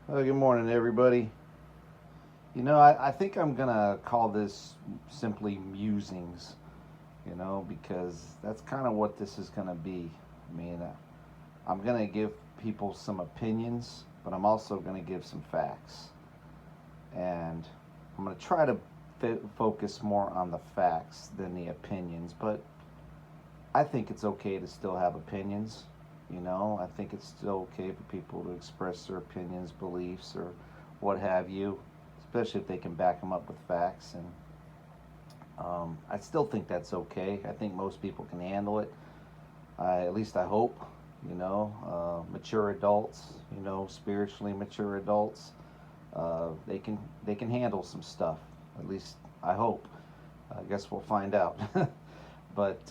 Good morning, everybody. I think I'm going to call this simply musings, because that's kind of what this is going to be. I'm going to give people some opinions, but I'm also going to give some facts. And I'm going to try to focus more on the facts than the opinions, but I think it's okay to still have opinions. I think it's still okay for people to express their opinions, beliefs, or what have you, especially if they can back them up with facts. And I still think that's okay. I think most people can handle it. At least I hope. Mature adults, spiritually mature adults, they can handle some stuff. At least I hope. I guess we'll find out. But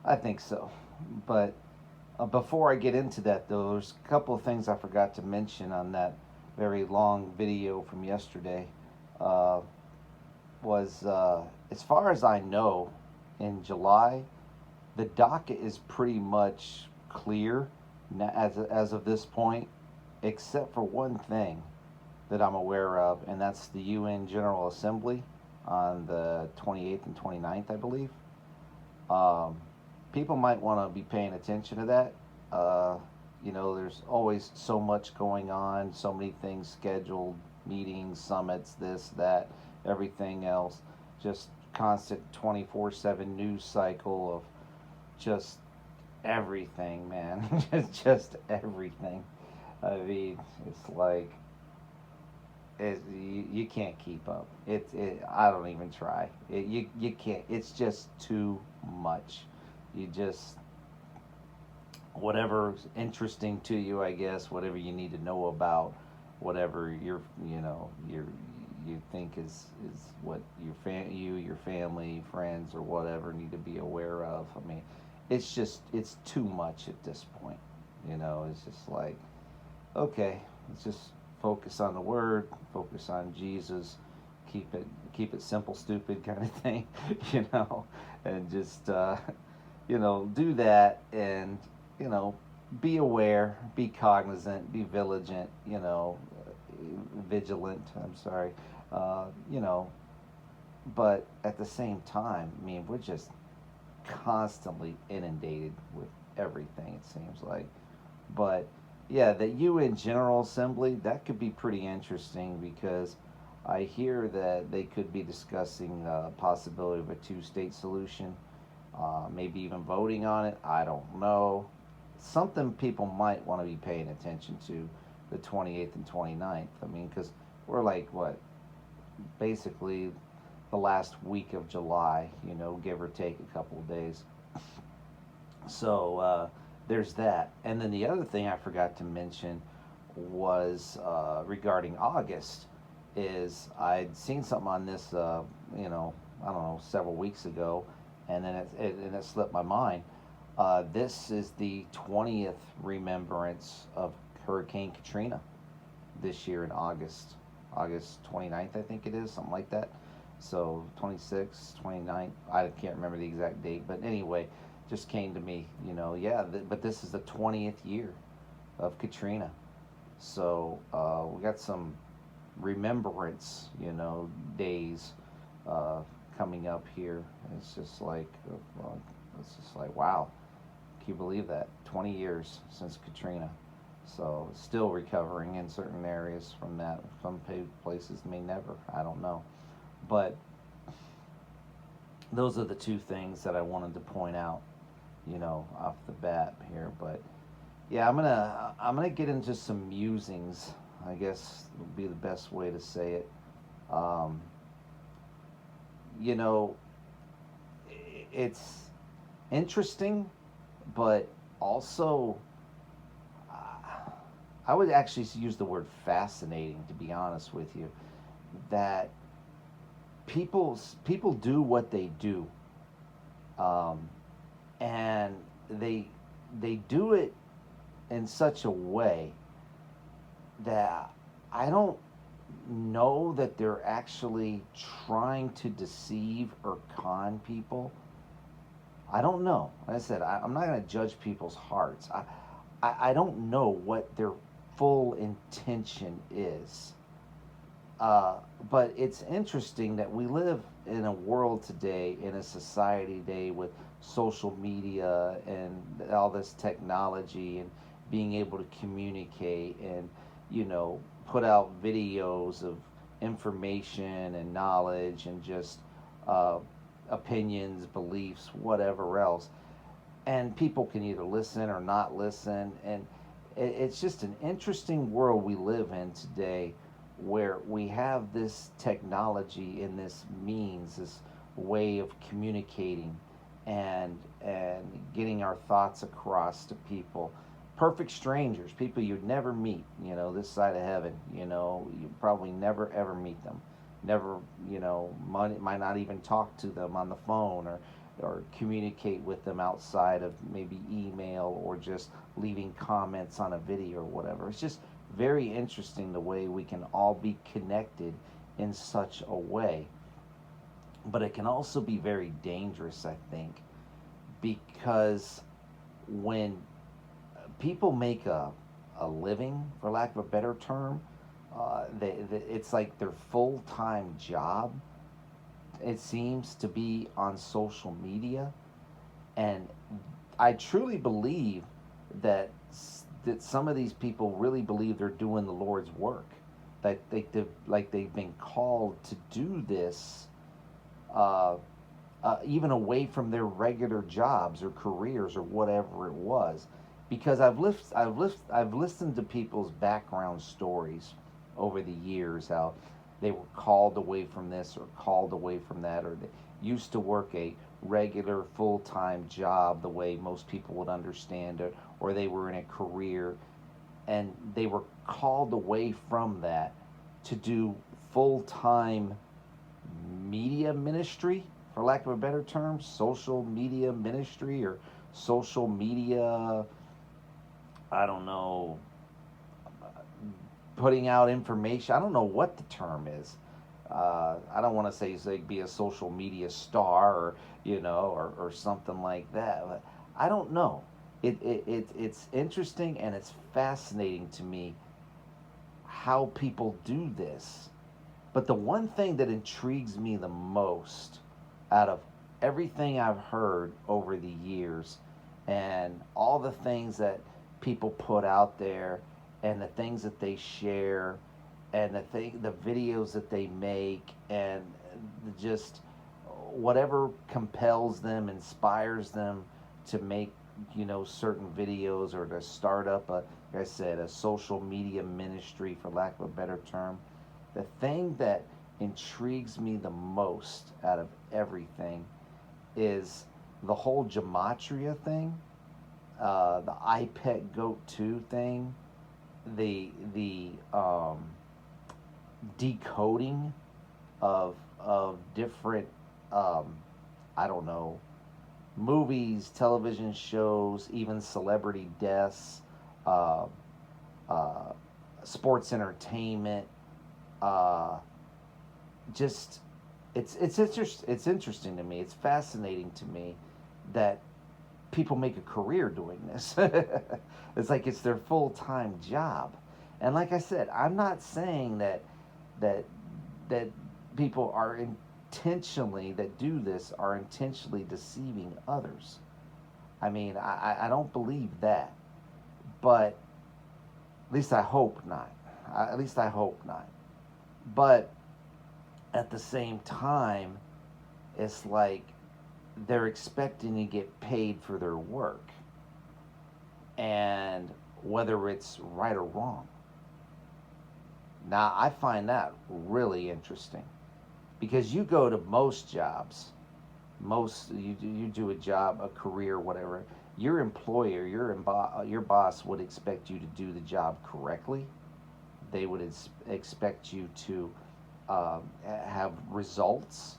I think so. But before I get into that, though, there's a couple of things I forgot to mention on that very long video from yesterday. Uh, was as far as I know, in July, the docket is pretty much clear as of this point, except for one thing that I'm aware of, and that's the UN General Assembly on the 28th and 29th, I believe. Um, People might want to be paying attention to that. Uh, there's always so much going on, so many things scheduled, meetings, summits, this, that, everything else. Just constant 24/7 news cycle of just everything, man. Just everything. I mean, it's like you can't keep up. I don't even try. You can't. It's just too much. You just whatever's interesting to you, I guess. Whatever you need to know about, whatever you think is what your family, friends, or whatever need to be aware of. I mean, it's too much at this point. It's just like, okay, let's just focus on the word, focus on Jesus, keep it simple, stupid kind of thing, you know, and just do that, and you know be aware, be cognizant, be vigilant, vigilant. I'm sorry, uh, you know, but at the same time, I mean, we're just constantly inundated with everything. It seems like. But yeah, the UN General Assembly, that could be pretty interesting because I hear that they could be discussing the possibility of a two-state solution, maybe even voting on it. I don't know. Something people might want to be paying attention to the 28th and 29th. I mean, because we're like, what, basically the last week of July, give or take a couple of days. So there's that. And then the other thing I forgot to mention was regarding August. Is I'd seen something on this, I don't know, several weeks ago, and then it slipped my mind. This is the 20th remembrance of Hurricane Katrina this year in August. August 29th, I think it is, something like that. So 26th, 29th, I can't remember the exact date, but anyway, just came to me, yeah, but this is the 20th year of Katrina. So we got some remembrance, days uh, coming up here. It's just like, wow, can you believe that? 20 years since Katrina. So still recovering in certain areas from that. Some places may never. I don't know. But those are the two things that I wanted to point out, off the bat here. But yeah, I'm gonna get into some musings. I guess would be the best way to say it. Um, you know, it's interesting, but also I would actually use the word fascinating, to be honest with you. That people do what they do, um, and they they do it in such a way that I don't know that they're actually trying to deceive or con people. I don't know. Like I said, I'm not going to judge people's hearts. I don't know what they're. full intention is. Uh, but it's interesting that we live in a world today, in a society today, with social media and all this technology and being able to communicate and, put out videos of information and knowledge and just uh, opinions, beliefs, whatever else. And people can either listen or not listen. And it's just an interesting world we live in today, where we have this technology and this means, this way of communicating and getting our thoughts across to people. Perfect strangers, people you'd never meet, this side of heaven. You probably never ever meet them. Never, might not even talk to them on the phone or communicate with them outside of maybe email or just leaving comments on a video or whatever. It's just very interesting the way we can all be connected in such a way. But it can also be very dangerous, I think, because when people make a living, for lack of a better term, it's like their full time job, it seems to be on social media. And I truly believe that that some of these people really believe they're doing the Lord's work, that they've been called to do this, uh, even away from their regular jobs or careers or whatever it was. Because I've listened to people's background stories over the years, how they were called away from this or called away from that, or they used to work a regular full time job the way most people would understand it, or they were in a career and they were called away from that to do full time media ministry, for lack of a better term, social media ministry, or social media, I don't know, putting out information. I don't know what the term is. I don't want to say be a social media star, or or something like that. But I don't know. It's interesting and it's fascinating to me how people do this. But the one thing that intrigues me the most out of everything I've heard over the years, and all the things that people put out there, and the things that they share, and the videos that they make, and just whatever compels them, inspires them to make certain videos, or to start up like I said, a social media ministry, for lack of a better term. The thing that intrigues me the most out of everything is the whole gematria thing, the iPet Goat 2 thing, the decoding of different, I don't know, movies, television shows, even celebrity deaths, uh, uh, sports entertainment. Uh, just it's interesting to me. It's fascinating to me that people make a career doing this. It's like it's their full time job. And like I said, I'm not saying that that people are intentionally, that do this, are intentionally deceiving others. I mean, I don't believe that, but at least I hope not. At least I hope not. But at the same time, it's like they're expecting to get paid for their work, and whether it's right or wrong. Now, I find that really interesting, because you go to most jobs, you do a job, a career, whatever. Your employer, your boss would expect you to do the job correctly. They would expect you to have results.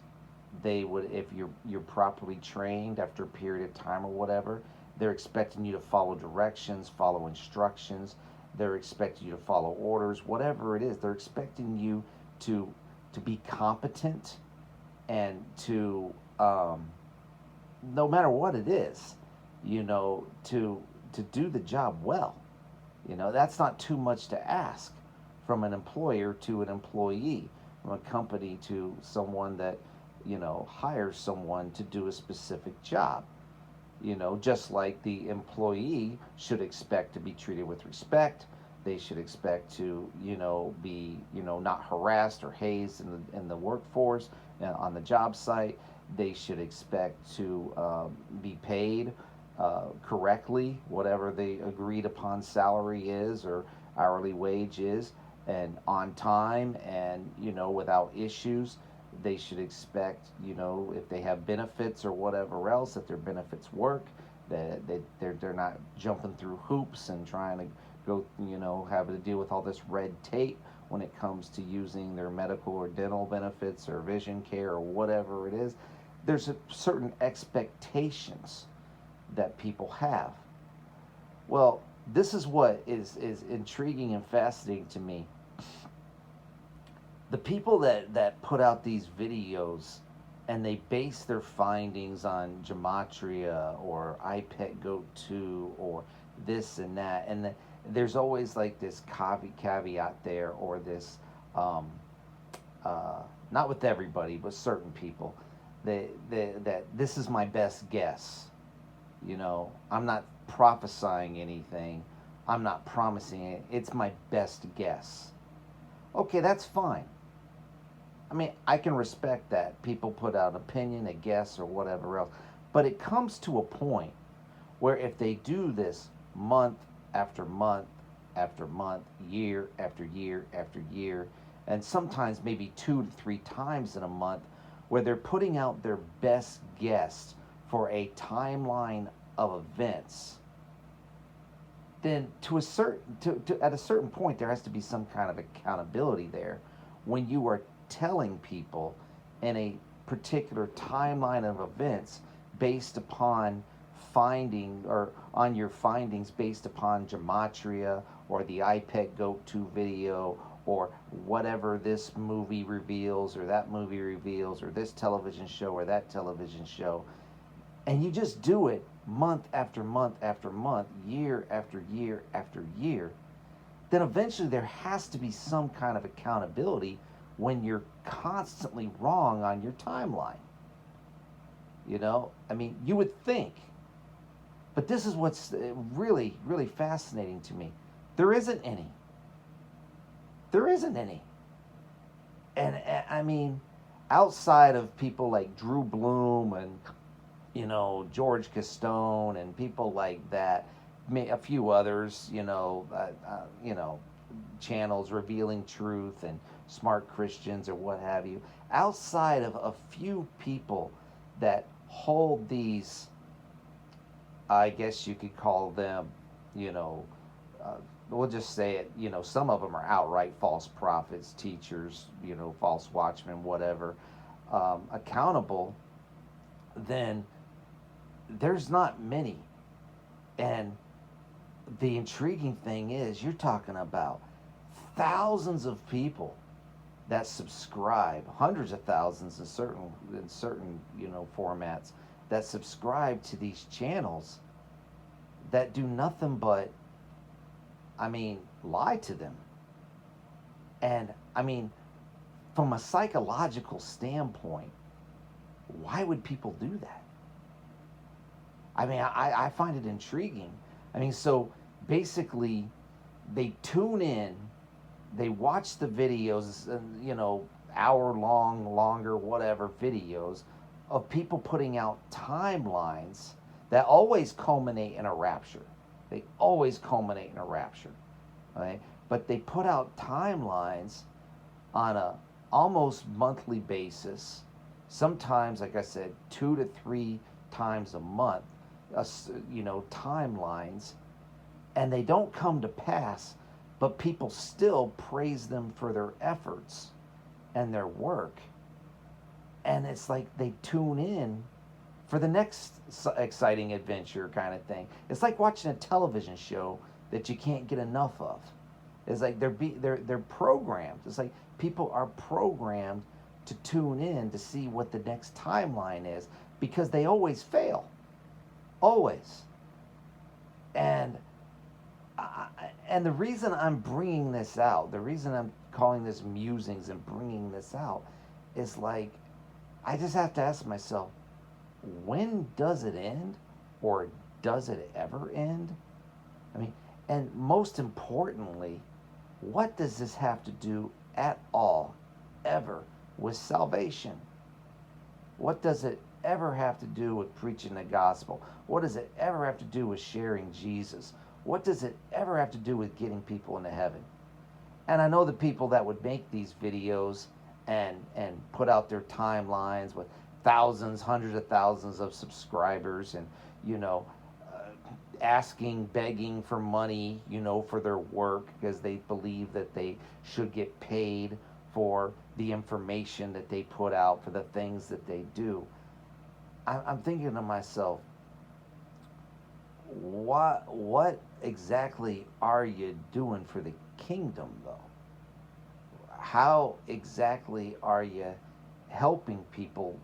They would, if you're properly trained after a period of time or whatever, they're expecting you to follow directions, follow instructions. They're expecting you to follow orders, whatever it is. They're expecting you to to be competent, and to no matter what it is, to do the job well. That's not too much to ask from an employer to an employee, from a company to someone that, hires someone to do a specific job. Just like the employee should expect to be treated with respect. They should expect to, be, not harassed or hazed in the workforce, on the job site. They should expect to be paid correctly, whatever the agreed upon salary is or hourly wage is, and on time, and without issues. They should expect, if they have benefits or whatever else, that their benefits work, that they're not jumping through hoops and trying to go, having to deal with all this red tape when it comes to using their medical or dental benefits or vision care or whatever it is. There's certain expectations that people have. Well, this is what is intriguing and fascinating to me. The people that put out these videos and they base their findings on gematria or IPET Goat 2 or this and that, and there's always like this caveat there, or this, not with everybody, but certain people, that this is my best guess. I'm not prophesying anything. I'm not promising it. It's my best guess. Okay, that's fine. I mean, I can respect that. People put out an opinion, a guess, or whatever else. But it comes to a point where if they do this month after month after month, year after year after year, and sometimes maybe 2 to 3 times in a month, where they're putting out their best guess for a timeline of events, then at a certain point there has to be some kind of accountability there when you are telling people in a particular timeline of events based upon finding, or on your findings based upon gematria or the IPET Goat 2 video or whatever this movie reveals or that movie reveals or this television show or that television show, and you just do it month after month after month, year after year after year, then eventually there has to be some kind of accountability when you're constantly wrong on your timeline. I mean, you would think. But this is what's really, really fascinating to me. There isn't any. There isn't any. And I mean, outside of people like Drew Bloom and, George Castone and people like that, a few others, channels revealing truth and smart Christians or what have you, outside of a few people that hold these, I guess you could call them, we'll just say it, some of them are outright false prophets, teachers, false watchmen, whatever, accountable, then there's not many. And the intriguing thing is, you're talking about thousands of people that subscribe, hundreds of thousands in certain formats, that subscribe to these channels that do nothing but, lie to them. And from a psychological standpoint, why would people do that? I find it intriguing. So basically, they tune in, they watch the videos, hour long, longer, whatever videos of people putting out timelines that always culminate in a rapture. They always culminate in a rapture, right? But they put out timelines on a almost monthly basis, sometimes, like I said, 2 to 3 times a month, timelines, and they don't come to pass, but people still praise them for their efforts and their work. And it's like they tune in for the next exciting adventure kind of thing. It's like watching a television show that you can't get enough of. It's like they're programmed. It's like people are programmed to tune in to see what the next timeline is, because they always fail. Always. And And the reason I'm bringing this out, the reason I'm calling this musings and bringing this out, is like, I just have to ask myself, when does it end? Or does it ever end? I mean, and most importantly, what does this have to do at all, ever, with salvation? What does it ever have to do with preaching the gospel? What does it ever have to do with sharing Jesus? What does it ever have to do with getting people into heaven? And I know the people that would make these videos and put out their timelines with thousands, hundreds of thousands of subscribers, and you know, asking, begging for money, for their work, because they believe that they should get paid for the information that they put out, for the things that they do. I'm thinking to myself, what exactly are you doing for the kingdom, though? How exactly are you helping people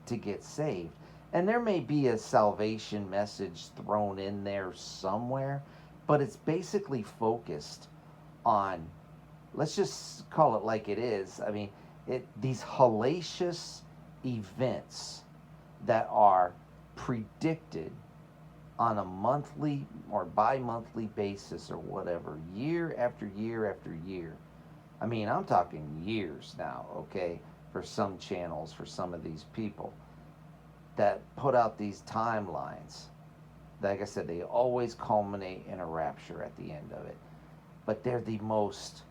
to get saved? And there may be a salvation message thrown in there somewhere, but it's basically focused on, let's just call it like it is. I mean, these hellacious events that are predicted on a monthly or bi-monthly basis or whatever, year after year after year. I mean, I'm talking years now, okay, for some channels, for some of these people that put out these timelines. Like I said, they always culminate in a rapture at the end of it. But they're the most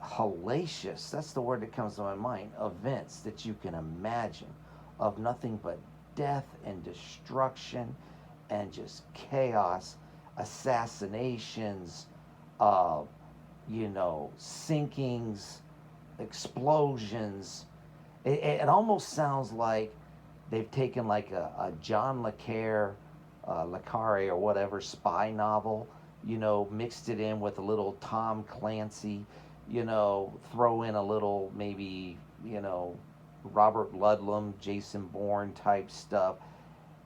hellacious, that's the word that comes to my mind, events that you can imagine, of nothing but death and destruction and just chaos, assassinations, sinkings, explosions. It almost sounds like they've taken like a John Le Carre or whatever spy novel, mixed it in with a little Tom Clancy, throw in a little maybe, Robert Ludlum, Jason Bourne type stuff,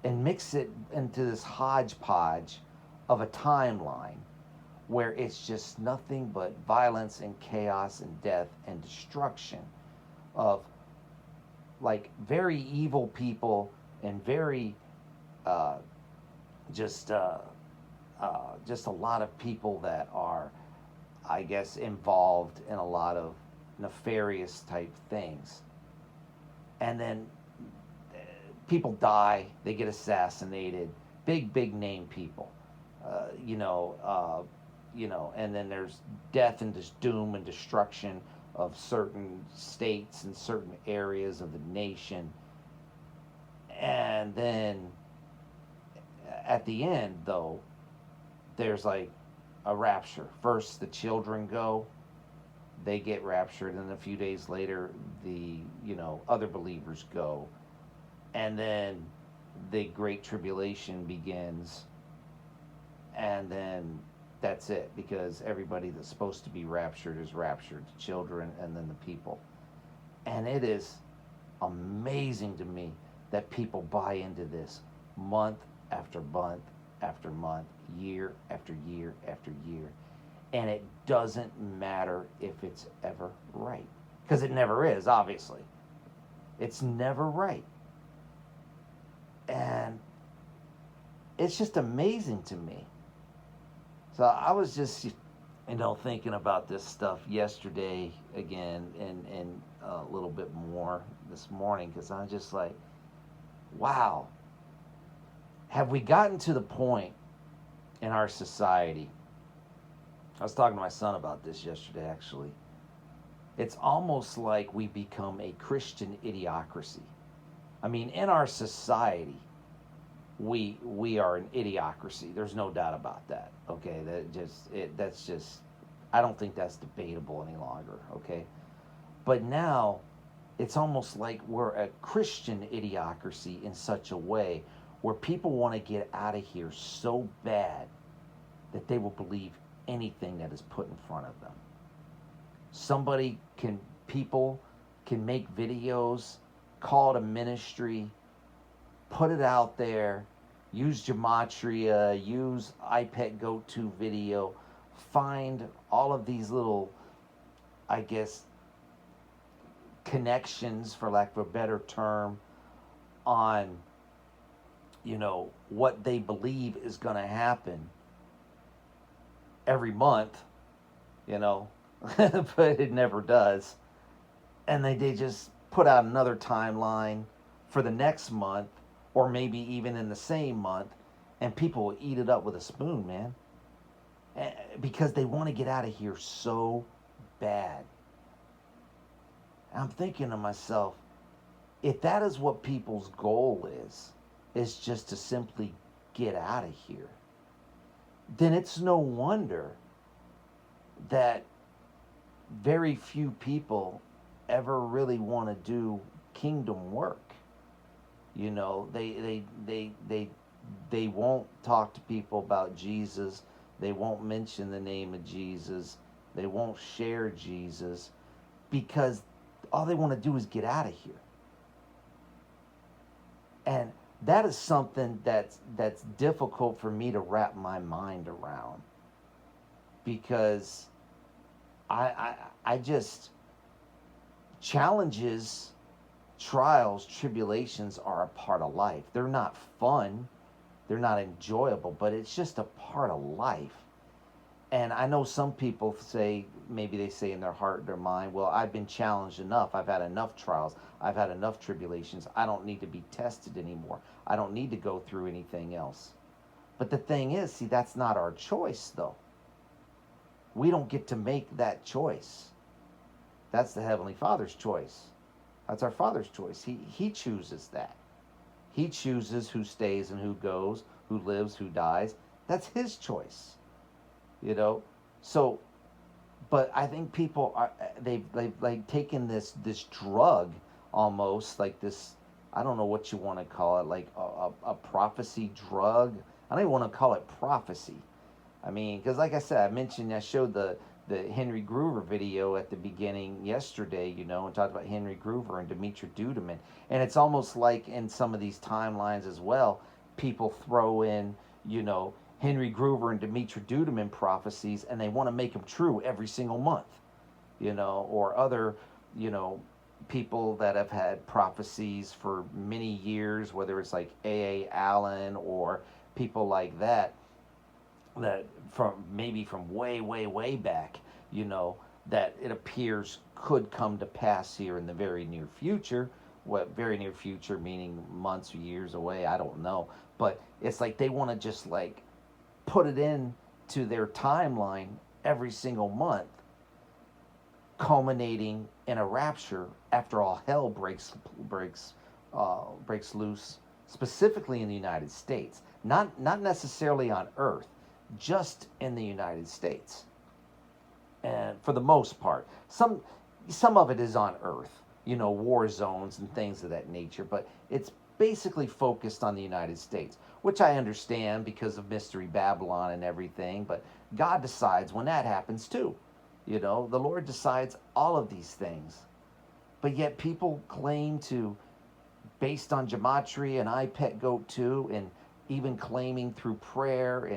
and mix it into this hodgepodge of a timeline where it's just nothing but violence and chaos and death and destruction of like very evil people and very just a lot of people that are, I guess, involved in a lot of nefarious type things. And then people die, they get assassinated, big name people, and then there's death and doom and destruction of certain states and certain areas of the nation. And then at the end, though, there's like a rapture. First, the children go, they get raptured, and a few days later, the other believers go, and then the Great Tribulation begins, and then that's it, because everybody that's supposed to be raptured is raptured, the children and then the people. And it is amazing to me that people buy into this month after month after month, year after year after year. And it doesn't matter if it's ever right. Because it never is, obviously. It's never right. And it's just amazing to me. So I was just, thinking about this stuff yesterday again and a little bit more this morning, because I'm just like, wow. Have we gotten to the point in our society? I was talking to my son about this yesterday, actually. It's almost like we become a Christian idiocracy. I mean, in our society, we are an idiocracy. There's no doubt about that. Okay, that's just I don't think that's debatable any longer. Okay, but now it's almost like we're a Christian idiocracy in such a way where people want to get out of here so bad that they will believe anything that is put in front of them. People can make videos, call it a ministry, put it out there, use gematria, use iPet Go to video, find all of these little, I guess, connections, for lack of a better term, on, what they believe is going to happen every month, you know, but it never does. And they just put out another timeline for the next month, or maybe even in the same month, and people will eat it up with a spoon, man, because they want to get out of here so bad. I'm thinking to myself, if that is what people's goal is just to simply get out of here, then it's no wonder that very few people ever really want to do kingdom work. They won't talk to people about Jesus. They won't mention the name of Jesus. They won't share Jesus, because all they want to do is get out of here. And that is something that's difficult for me to wrap my mind around, because I just, challenges, trials, tribulations are a part of life. They're not fun, they're not enjoyable, but it's just a part of life. And I know some people say, maybe they say in their heart, their mind, well, I've been challenged enough. I've had enough trials. I've had enough tribulations. I don't need to be tested anymore. I don't need to go through anything else. But the thing is, see, that's not our choice, though. We don't get to make that choice. That's the Heavenly Father's choice. That's our Father's choice. He chooses that. He chooses who stays and who goes, who lives, who dies. That's His choice. So, but I think people are, they've like taken this drug, almost like this, I don't know what you want to call it, like a prophecy drug. I don't even want to call it prophecy. I mean, because like I said, I showed the Henry Groover video at the beginning yesterday, and talked about Henry Groover and Dimitri Duduman. And it's almost like in some of these timelines as well, people throw in, Henry Groover and Dimitri Duduman prophecies, and they want to make them true every single month, or other, people that have had prophecies for many years, whether it's like A.A. Allen or people like that from way, way, way back, that it appears could come to pass here in the very near future. What very near future meaning months or years away, I don't know. But it's like they want to just like put it in to their timeline every single month, culminating in a rapture after all hell breaks loose, specifically in the United States. Not necessarily on Earth, just in the United States. And for the most part, some of it is on Earth, war zones and things of that nature, but it's basically focused on the United States, which I understand because of Mystery Babylon and everything, but God decides when that happens too. The Lord decides all of these things. But yet people claim to, based on gematria and iPet Goat 2, and even claiming through prayer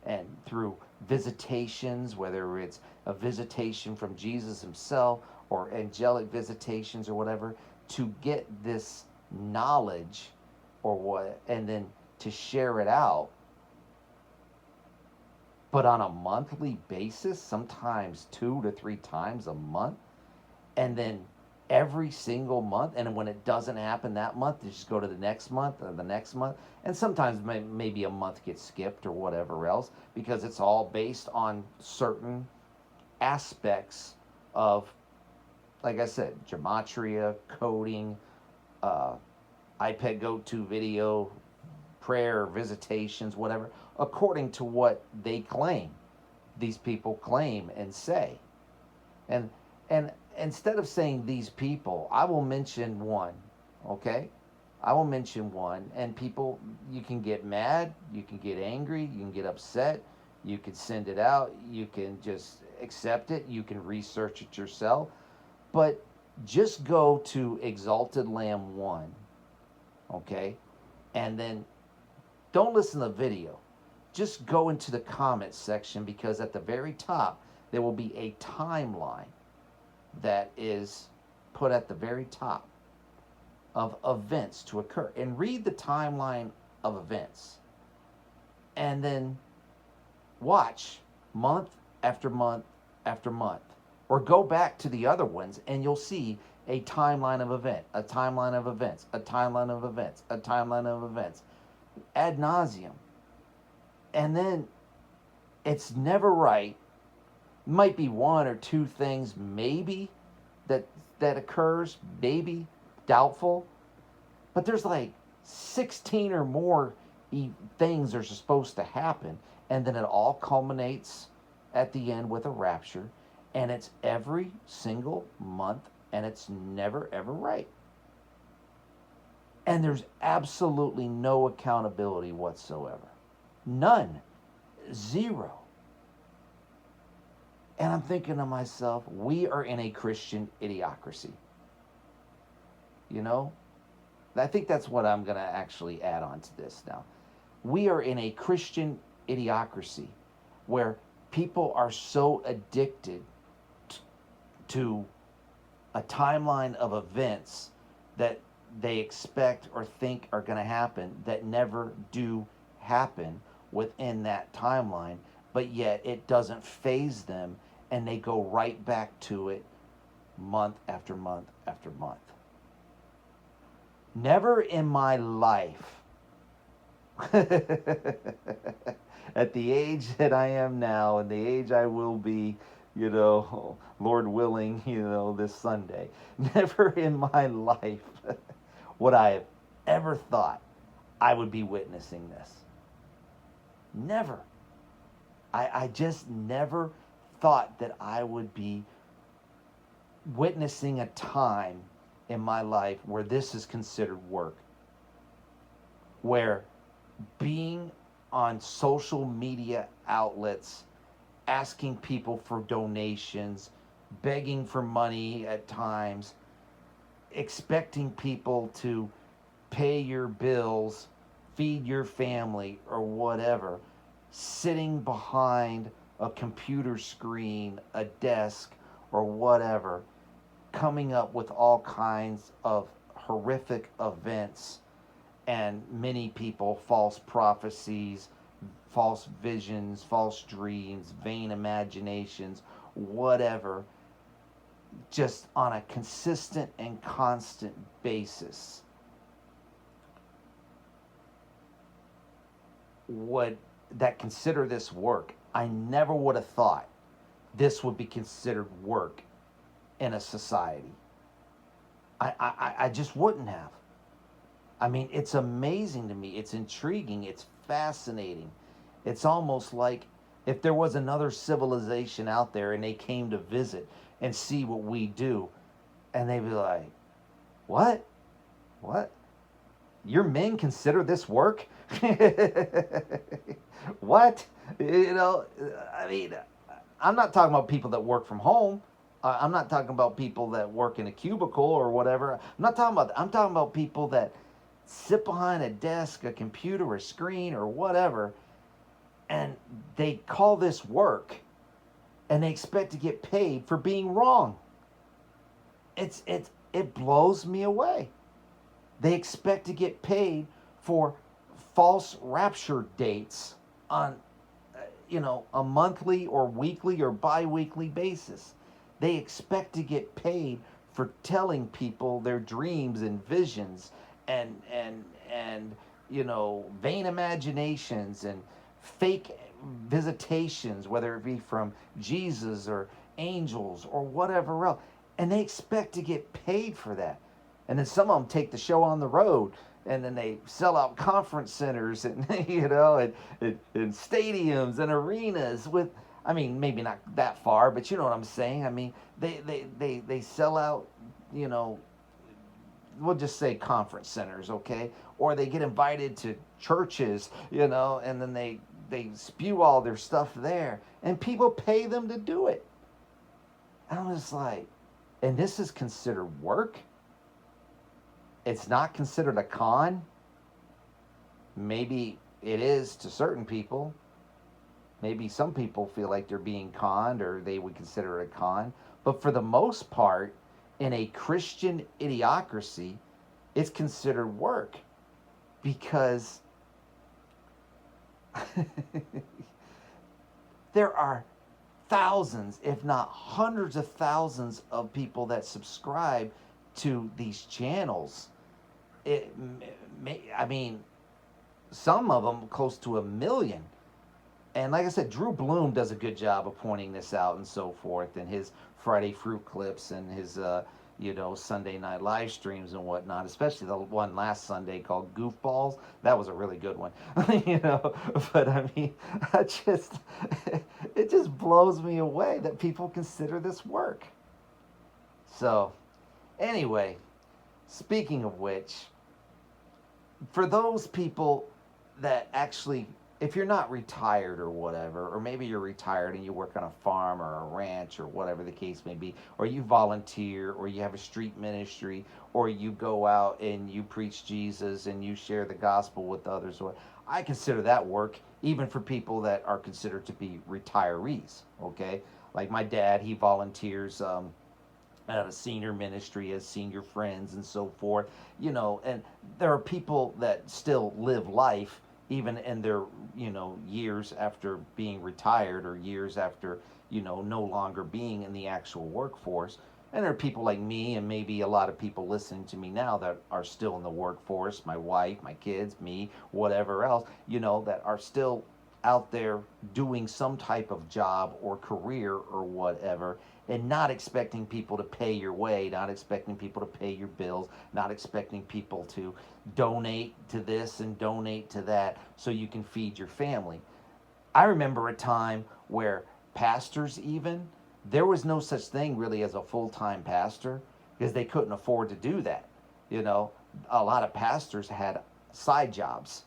and through visitations, whether it's a visitation from Jesus himself or angelic visitations or whatever, to get this knowledge or what, and then to share it out, but on a monthly basis, sometimes 2 to 3 times a month, and then every single month, and when it doesn't happen that month, you just go to the next month or the next month, and sometimes maybe a month gets skipped or whatever else, because it's all based on certain aspects of, like I said, gematria, coding, iPad Go-To video, prayer, visitations, whatever, according to what they claim. These people claim and say. And instead of saying these people, I will mention one, okay? I will mention one, and people, you can get mad, you can get angry, you can get upset, you can send it out, you can just accept it, you can research it yourself, but just go to Exalted Lamb 1, okay? And then Don't listen to the video. Just go into the comments section, because at the very top there will be a timeline that is put at the very top of events to occur. And read the timeline of events. And then watch month after month after month. Or go back to the other ones and you'll see a timeline of event, a timeline of events, a timeline of events, a timeline of events, ad nauseum. And then it's never right. Might be one or two things maybe that occurs, maybe doubtful, but there's like 16 or more things are supposed to happen, and then it all culminates at the end with a rapture, and it's every single month, and it's never ever right. And there's absolutely no accountability whatsoever. None. Zero. And I'm thinking to myself, we are in a Christian idiocracy. You know? I think that's what I'm going to actually add on to this now. We are in a Christian idiocracy where people are so addicted to a timeline of events that they expect or think are going to happen that never do happen within that timeline, but yet it doesn't faze them, and they go right back to it month after month after month. Never in my life, at the age that I am now and the age I will be, Lord willing, this Sunday, never in my life would I have ever thought I would be witnessing this. Never. I just never thought that I would be witnessing a time in my life where this is considered work. Where being on social media outlets, asking people for donations, begging for money at times, expecting people to pay your bills, feed your family, or whatever, sitting behind a computer screen, a desk, or whatever, coming up with all kinds of horrific events, and many people false prophecies, false visions, false dreams, vain imaginations, whatever, just on a consistent and constant basis. That consider this work. I never would have thought this would be considered work in a society. I just wouldn't have. I mean, it's amazing to me. It's intriguing. It's fascinating. It's almost like if there was another civilization out there and they came to visit and see what we do, and they'd be like, what? What? Your men consider this work? What? I mean, I'm not talking about people that work from home. I'm not talking about people that work in a cubicle or whatever. I'm talking about people that sit behind a desk, a computer, a screen, or whatever, and they call this work, and they expect to get paid for being wrong. It blows me away. They expect to get paid for false rapture dates on, a monthly or weekly or bi-weekly basis. They expect to get paid for telling people their dreams and visions and vain imaginations and fake visitations, whether it be from Jesus or angels or whatever else. And they expect to get paid for that. And then some of them take the show on the road, and then they sell out conference centers and and stadiums and arenas with, I mean, maybe not that far, but you know what I'm saying. I mean, they sell out, we'll just say conference centers, okay? Or they get invited to churches, and then they spew all their stuff there, and people pay them to do it. And I'm just like, and this is considered work? It's not considered a con? Maybe it is to certain people. Maybe some people feel like they're being conned or they would consider it a con. But for the most part, in a Christian idiocracy, it's considered work because there are thousands, if not hundreds of thousands of people that subscribe to these channels. It, I mean, some of them close to 1 million. And like I said, Drew Bloom does a good job of pointing this out and so forth, and his Friday Fruit clips and his, Sunday night live streams and whatnot. Especially the one last Sunday called Goofballs. That was a really good one, But I mean, I just, it just blows me away that people consider this work. So, anyway, speaking of which, for those people that actually, if you're not retired or whatever, or maybe you're retired and you work on a farm or a ranch or whatever the case may be, or you volunteer, or you have a street ministry, or you go out and you preach Jesus and you share the gospel with others, or I consider that work, even for people that are considered to be retirees. Okay, like my dad, he volunteers. At a senior ministry as senior friends and so forth, and there are people that still live life even in their, years after being retired or years after, no longer being in the actual workforce. And there are people like me and maybe a lot of people listening to me now that are still in the workforce, my wife, my kids, me, whatever else, that are still out there doing some type of job or career or whatever, and not expecting people to pay your way, not expecting people to pay your bills, not expecting people to donate to this and donate to that so you can feed your family. I remember a time where pastors, even, there was no such thing really as a full-time pastor because they couldn't afford to do that. A lot of pastors had side jobs.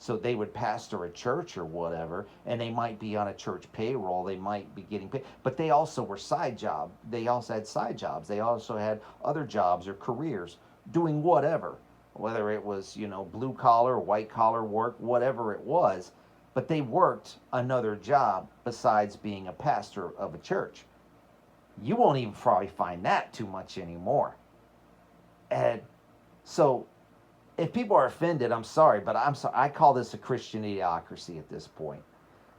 So they would pastor a church or whatever, and they might be on a church payroll. They might be getting paid, but they also were side job. They also had side jobs. They also had other jobs or careers doing whatever, whether it was, blue collar, white collar work, whatever it was. But they worked another job besides being a pastor of a church. You won't even probably find that too much anymore. And so if people are offended, I'm sorry, but I'm sorry. I call this a Christian idiocracy at this point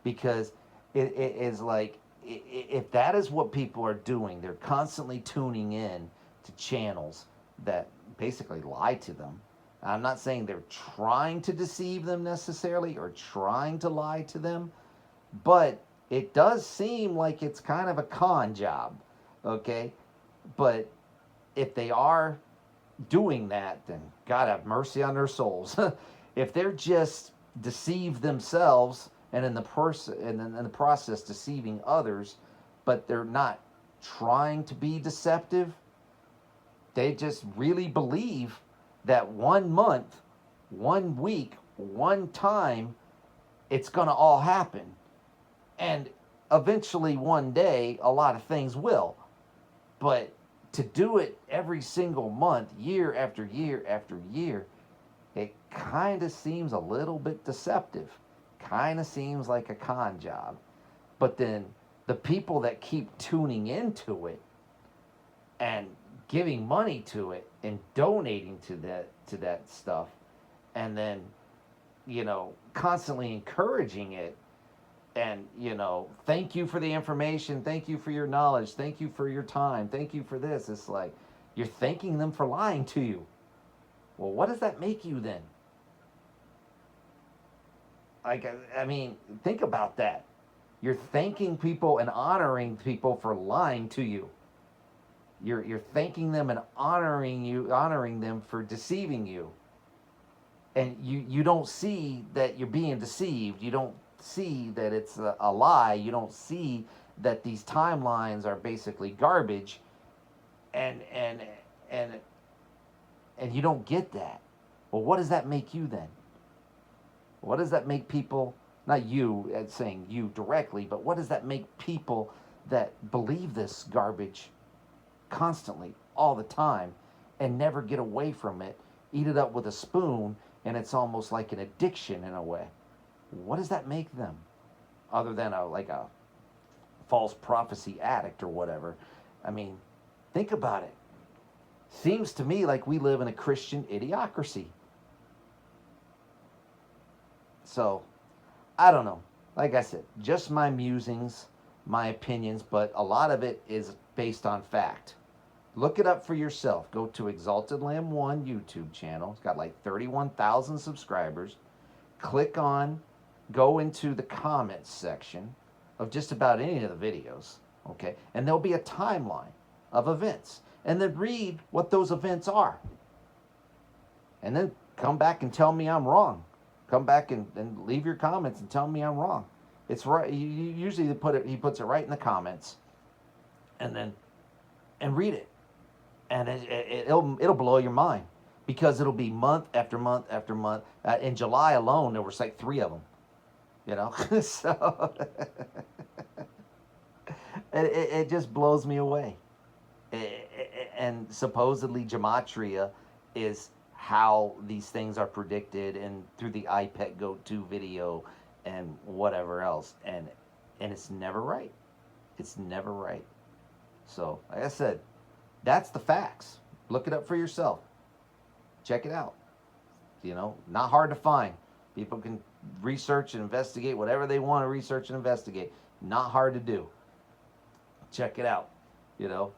because it is like, if that is what people are doing, they're constantly tuning in to channels that basically lie to them. I'm not saying they're trying to deceive them necessarily or trying to lie to them, but it does seem like it's kind of a con job, okay? But if they are doing that, then God have mercy on their souls. If they're just deceived themselves and in the process deceiving others, but they're not trying to be deceptive, they just really believe that 1 month, 1 week, one time, it's going to all happen. And eventually one day, a lot of things will. But to do it every single month, year after year after year, it kind of seems a little bit deceptive. Kind of seems like a con job. But then the people that keep tuning into it and giving money to it and donating to that stuff, and then, constantly encouraging it, and, thank you for the information, thank you for your knowledge, thank you for your time, thank you for this. It's like you're thanking them for lying to you. Well, what does that make you then? Like, I mean, think about that. You're thanking people and honoring people for lying to you. You're thanking them and honoring them for deceiving you. And you don't see that you're being deceived. You don't see that it's a lie. You don't see that these timelines are basically garbage, and you don't get that. Well, what does that make you then? What does that make people, not you saying you directly, but what does that make people that believe this garbage constantly, all the time, and never get away from it, eat it up with a spoon, and it's almost like an addiction in a way? what does that make them? Other than like a false prophecy addict or whatever. I mean, think about it. Seems to me like we live in a Christian idiocracy. So, I don't know. Like I said, just my musings, my opinions, but a lot of it is based on fact. Look it up for yourself. Go to Exalted Lamb 1 YouTube channel. It's got like 31,000 subscribers. Click on, go into the comments section of just about any of the videos, okay? And there'll be a timeline of events. And then read what those events are. And then come back and tell me I'm wrong. Come back and leave your comments and tell me I'm wrong. It's right. Usually he puts it right in the comments, and read it, and it'll blow your mind, because it'll be month after month after month. In July alone, there was like 3 of them. You know, so it just blows me away. And supposedly gematria is how these things are predicted, and through the iPet Go 2 video and whatever else, and it's never right. It's never right. So, like I said, that's the facts. Look it up for yourself. Check it out. You know, not hard to find. People can research and investigate whatever they want to research and investigate. Not hard to do. Check it out. You know,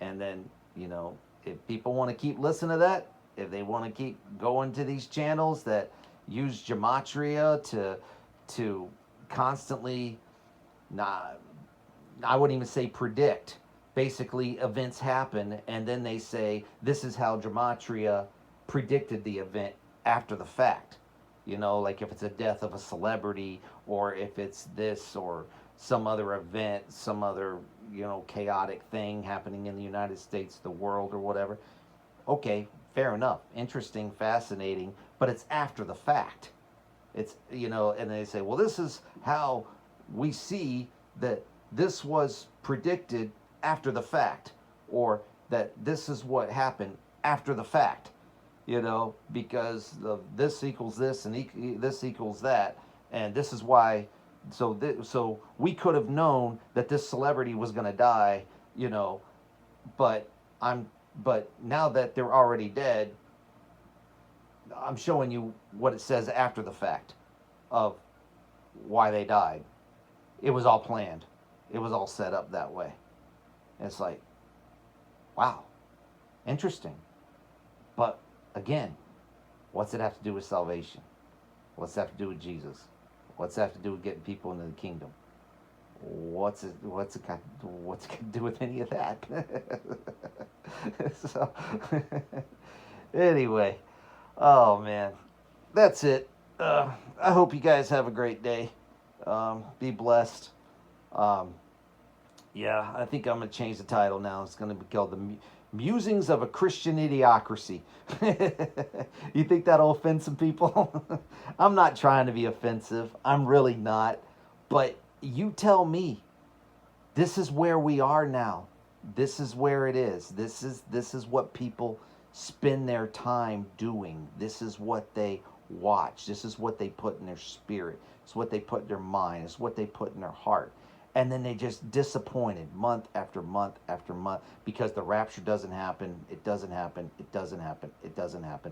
and then, you know, if people want to keep listening to that, if they want to keep going to these channels that use gematria to constantly, I wouldn't even say predict. Basically, events happen, and then they say, this is how gematria predicted the event after the fact. You know, like if it's a death of a celebrity, or if it's this or some other event, some other, you know, chaotic thing happening in the United States, the world, or whatever. Okay, fair enough. Interesting, fascinating, but it's after the fact. It's, you know, and they say, well, this is how we see that this was predicted after the fact, or that this is what happened after the fact, you know, because this equals this and this equals that, and this is why. So we could have known that this celebrity was going to die, you know, but now that they're already dead, I'm showing you what it says after the fact of why they died. It was all planned. It was all set up that way. And it's like, wow, interesting. But again, what's it have to do with salvation? What's it have to do with Jesus? What's it have to do with getting people into the kingdom? What's it got to do with any of that? So, anyway, oh man, that's it. I hope you guys have a great day. Be blessed. Yeah, I think I'm going to change the title now. It's going to be called The Musings of a Christian Idiocracy. You think that'll offend some people? I'm not trying to be offensive. I'm really not. But you tell me. This is where we are now. This is where it is. This is what people spend their time doing. This is what they watch. This is what they put in their spirit. It's what they put in their mind. It's what they put in their heart. And then they just disappointed month after month after month because the rapture doesn't happen. It doesn't happen. It doesn't happen. It doesn't happen.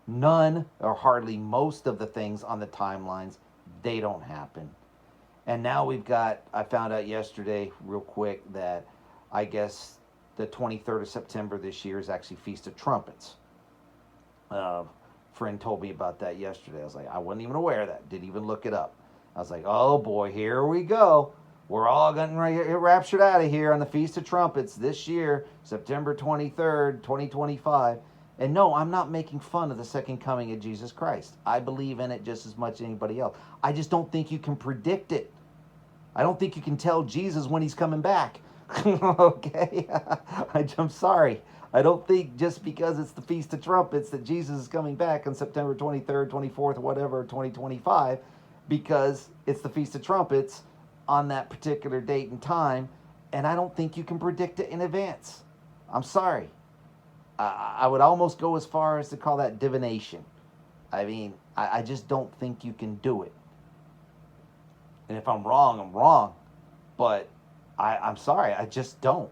None or hardly most of the things on the timelines, they don't happen. And now we've got, I found out yesterday real quick that I guess the 23rd of September this year is actually Feast of Trumpets. Friend told me about that yesterday. I was like, I wasn't even aware of that. Didn't even look it up. I was like, oh boy, here we go. We're all getting raptured out of here on the Feast of Trumpets this year, September 23rd, 2025. And no, I'm not making fun of the second coming of Jesus Christ. I believe in it just as much as anybody else. I just don't think you can predict it. I don't think you can tell Jesus when he's coming back. Okay? I'm sorry. I don't think just because it's the Feast of Trumpets that Jesus is coming back on September 23rd, 24th, whatever, 2025, because it's the Feast of Trumpets on that particular date and time, and I don't think you can predict it in advance. I'm sorry. I would almost go as far as to call that divination. I mean, I just don't think you can do it. And if I'm wrong, I'm wrong. But I'm sorry, I just don't.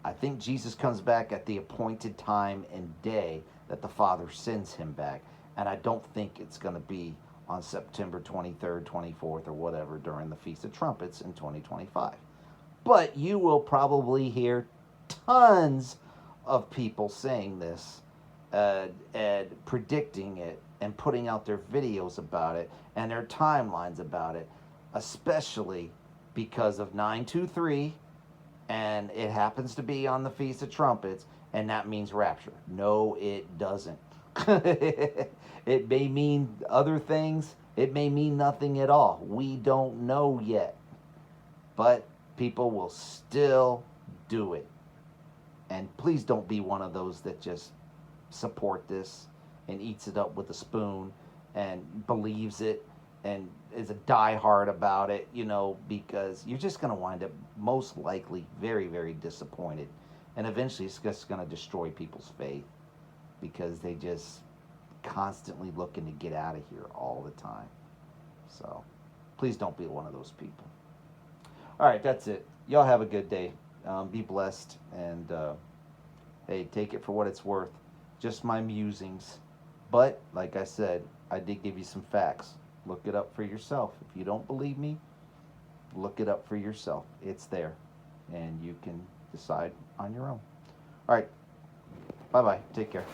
I think Jesus comes back at the appointed time and day that the Father sends him back. And I don't think it's going to be on September 23rd, 24th, or whatever during the Feast of Trumpets in 2025. But you will probably hear tons of people saying this and predicting it and putting out their videos about it and their timelines about it, especially because of 923, and it happens to be on the Feast of Trumpets, and that means rapture. No, it doesn't. It may mean other things, it may mean nothing at all. We don't know yet. But people will still do it. And please don't be one of those that just support this and eats it up with a spoon and believes it and is a diehard about it, because you're just going to wind up most likely very, very disappointed. And eventually it's just going to destroy people's faith because they just constantly looking to get out of here all the time. So please don't be one of those people. All right, that's it. Y'all have a good day. Be blessed, and hey, take it for what it's worth. Just my musings. But, like I said, I did give you some facts. Look it up for yourself. If you don't believe me, look it up for yourself. It's there, and you can decide on your own. All right, bye-bye. Take care.